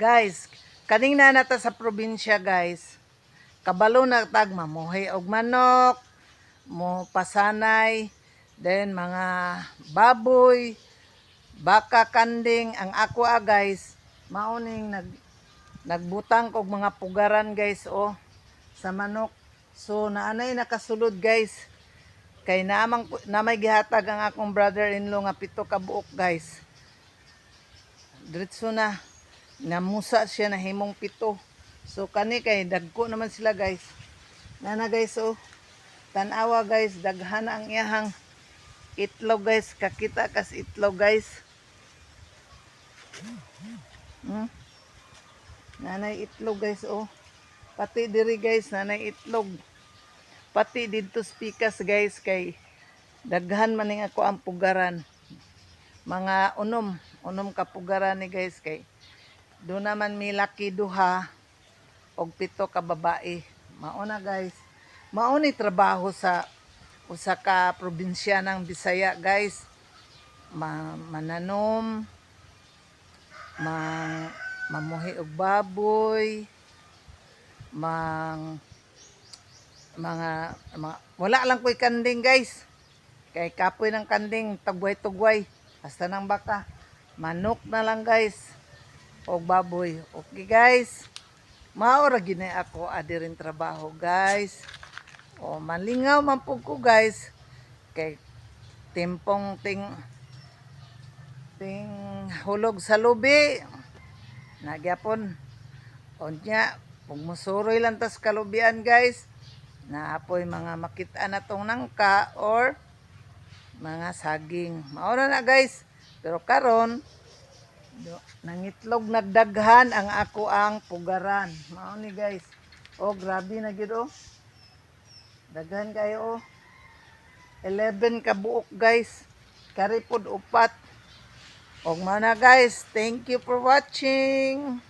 Guys, kanina nata sa probinsya guys. Kabalo na tag mamuhay og manok, mo pasanay, then mga baboy, baka kanding ang ako guys. Mauning nagbutang kog mga pugaran guys sa manok. So naanay nakasulod guys. Kay namay gihatag ang akong brother-in-law nga 7 ka buok guys. Diretso na namusa siya na himong 7. So kani kay dagko naman sila guys. Nana guys tanawa guys, daghan ang iyahang itlog guys, kakita kas itlog guys. Nanay itlog guys Pati diri guys nanay itlog. Pati dito spikas guys kay daghan man ning ako ang pugaran. Mga unom ka pugaran ni guys kay do naman mi laki duha og 7 ka babae. Mauna guys. Mauni trabaho sa usa ka probinsya ng Bisaya guys. Mananom, mamuhi og baboy, wala lang ko'y kanding guys. Kay kapoy ng kanding, tugway-tugway. Hasta ng baka. Manok na lang guys. O baboy. Okay guys. Maura gina ako adirin trabaho guys. Malingaw man po ko guys. Kay timpong ting hulog sa lubi. Nagyapon. Onya, kung musuroy lang tas kalubian guys. Naapoy mga makita na tong nangka or mga saging. Maura na guys. Pero karon nangitlog nagdaghan ang ako ang pugaran. Mao ni guys. Grabe na gid Daghan kayo 11 ka buok guys. Karipod upat. Og mana guys, thank you for watching.